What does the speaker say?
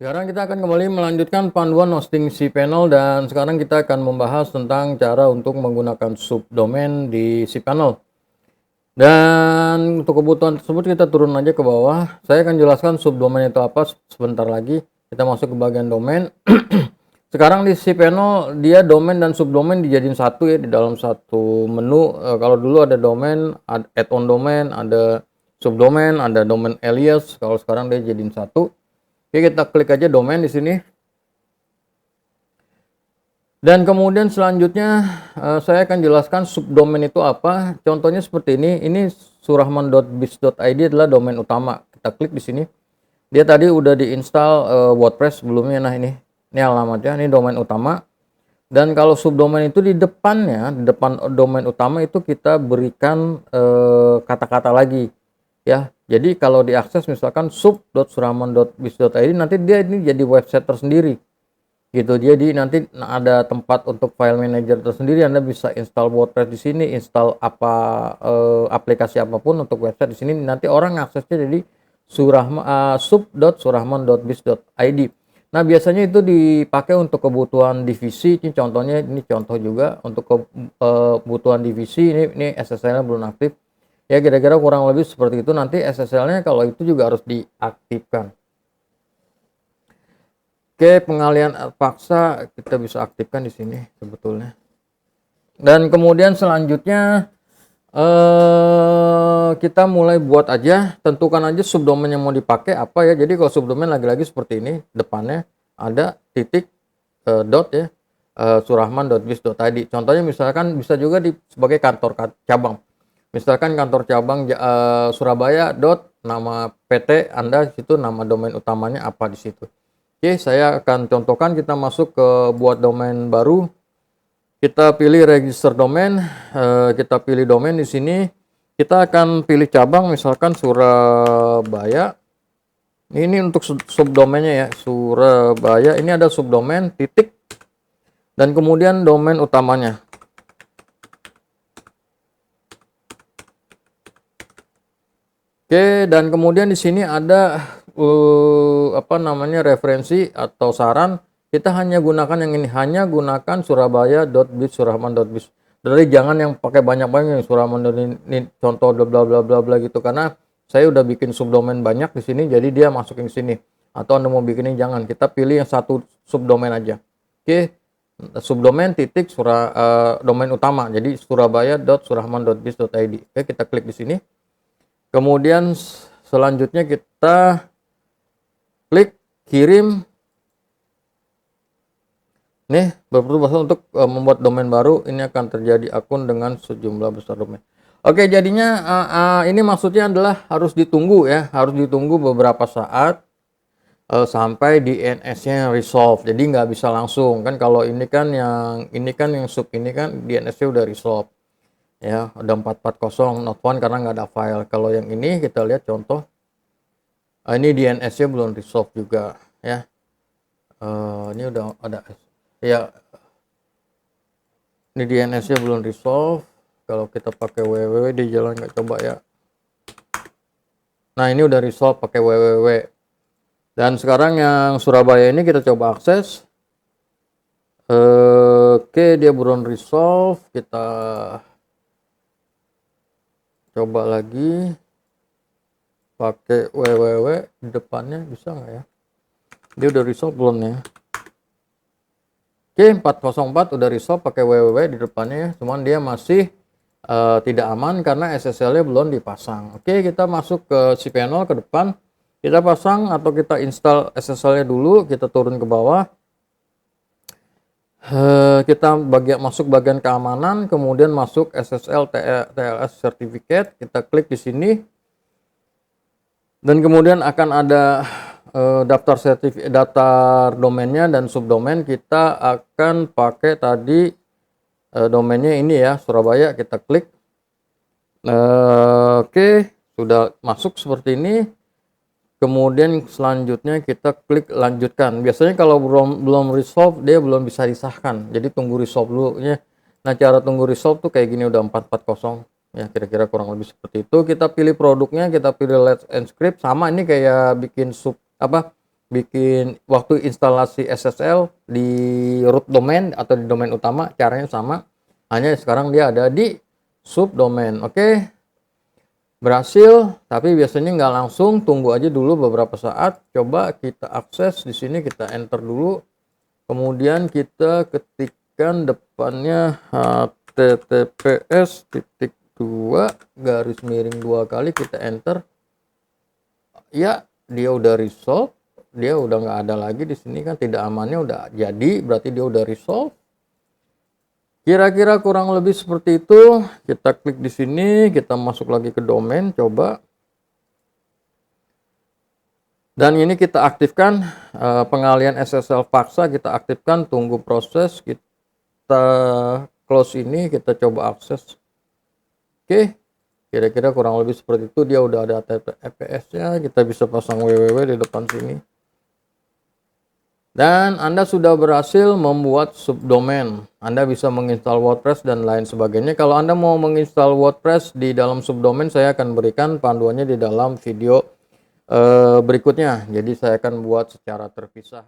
Sekarang kita akan kembali melanjutkan panduan hosting cPanel dan sekarang kita akan membahas tentang cara untuk menggunakan subdomain di cPanel. Dan untuk kebutuhan tersebut kita turun aja ke bawah. Saya akan jelaskan subdomain itu apa sebentar lagi. Kita masuk ke bagian domain. Sekarang di cPanel dia domain dan subdomain dijadiin satu ya di dalam satu menu. Kalau dulu ada domain, add-on domain, ada subdomain, ada domain alias. Kalau sekarang dia jadiin satu. Oke, kita klik aja domain di sini. Dan kemudian selanjutnya saya akan jelaskan subdomain itu apa. Contohnya seperti ini. Ini surahman.biz.id adalah domain utama. Kita klik di sini. Dia tadi udah diinstal WordPress sebelumnya. Nah, ini alamatnya. Ini domain utama. Dan kalau subdomain itu di depannya, di depan domain utama itu kita berikan kata-kata lagi. Ya, jadi kalau diakses misalkan sub.surahman.biz.id nanti dia ini jadi website tersendiri. Gitu. Jadi nanti ada tempat untuk file manager tersendiri. Anda bisa install WordPress di sini, install aplikasi apapun untuk website di sini. Nanti orang aksesnya jadi sub.surahman.biz.id. Nah, biasanya itu dipakai untuk kebutuhan divisi. Ini contohnya, ini contoh juga untuk kebutuhan divisi. Ini SSL-nya belum aktif. Ya, kira-kira kurang lebih seperti itu. Nanti SSL-nya kalau itu juga harus diaktifkan. Oke, pengalian paksa kita bisa aktifkan di sini sebetulnya. Dan kemudian selanjutnya kita mulai buat aja, tentukan aja subdomain yang mau dipakai apa ya. Jadi kalau subdomain lagi-lagi seperti ini, depannya ada titik dot ya, surahman.biz.id. Contohnya misalkan bisa juga sebagai kantor cabang. Misalkan kantor cabang Surabaya nama PT Anda, situ nama domain utamanya apa di situ. Oke, saya akan contohkan. Kita masuk ke buat domain baru. Kita pilih register domain. Kita pilih domain di sini. Kita akan pilih cabang, misalkan Surabaya. Ini untuk subdomainnya ya, Surabaya. Ini ada subdomain titik dan kemudian domain utamanya. Oke, dan kemudian di sini ada referensi atau saran. Kita hanya gunakan yang ini, hanya gunakan surabaya.biz, surahman.biz. Jadi jangan yang pakai banyak-banyak surahman ini contoh bla bla bla bla gitu, karena saya udah bikin subdomain banyak di sini, jadi dia masukin ke sini. Atau Anda mau bikin ini, jangan, kita pilih yang satu subdomain aja. Oke, subdomain titik domain utama. Jadi surabaya.surahman.biz.id. Oke, kita klik di sini. Kemudian selanjutnya kita klik kirim. Nih, berproses untuk membuat domain baru. Ini akan terjadi akun dengan sejumlah besar domain. Oke, jadinya ini maksudnya adalah harus ditunggu ya, harus ditunggu beberapa saat sampai DNS-nya resolve. Jadi nggak bisa langsung kan. Kalau ini kan yang sub ini kan DNS-nya udah resolve. Ya, ada 440 not found karena nggak ada file. Kalau yang ini kita lihat contoh, ini DNS-nya belum resolve juga ya. Ini udah ada ya, ini DNS-nya belum resolve. Kalau kita pakai www di jalan nggak coba ya. Nah, ini udah resolve pakai www. Dan sekarang yang Surabaya ini kita coba akses. Oke, dia belum resolve. Kita coba lagi pakai www di depannya, bisa nggak ya? Dia udah resolve belum ya? Oke, 404 udah resolve pakai www di depannya ya. Cuman dia masih tidak aman karena SSL-nya belum dipasang. Oke, kita masuk ke cPanel ke depan. Kita pasang atau kita install SSL-nya dulu. Kita turun ke bawah. Kita masuk bagian keamanan, kemudian masuk SSL TLS Certificate. Kita klik di sini. Dan kemudian akan ada daftar domainnya dan subdomain. Kita akan pakai tadi domainnya ini ya, Surabaya. Kita klik. Oke, sudah masuk seperti ini. Kemudian selanjutnya kita klik lanjutkan. Biasanya kalau belum resolve dia belum bisa disahkan. Jadi tunggu resolve dulu ya. Nah, cara tunggu resolve tuh kayak gini, udah 440 ya, kira-kira kurang lebih seperti itu. Kita pilih produknya, kita pilih Let's Encrypt. Sama ini kayak bikin bikin waktu instalasi SSL di root domain atau di domain utama caranya sama, hanya sekarang dia ada di subdomain. Oke, berhasil, tapi biasanya nggak langsung, tunggu aja dulu beberapa saat. Coba kita akses di sini, kita enter dulu, kemudian kita ketikkan depannya https://2 kali, kita enter. Ya, dia udah resolve, dia udah nggak ada lagi di sini kan, tidak amannya udah jadi, berarti dia udah resolve. Kira-kira kurang lebih seperti itu. Kita klik di sini, kita masuk lagi ke domain, coba. Dan ini kita aktifkan pengalian SSL paksa, kita aktifkan, tunggu proses, kita close ini, kita coba akses. Oke. Kira-kira kurang lebih seperti itu, dia udah ada HTTPS-nya, kita bisa pasang www di depan sini. Dan Anda sudah berhasil membuat subdomain. Anda bisa menginstal WordPress dan lain sebagainya. Kalau Anda mau menginstal WordPress di dalam subdomain, saya akan berikan panduannya di dalam video berikutnya. Jadi saya akan buat secara terpisah.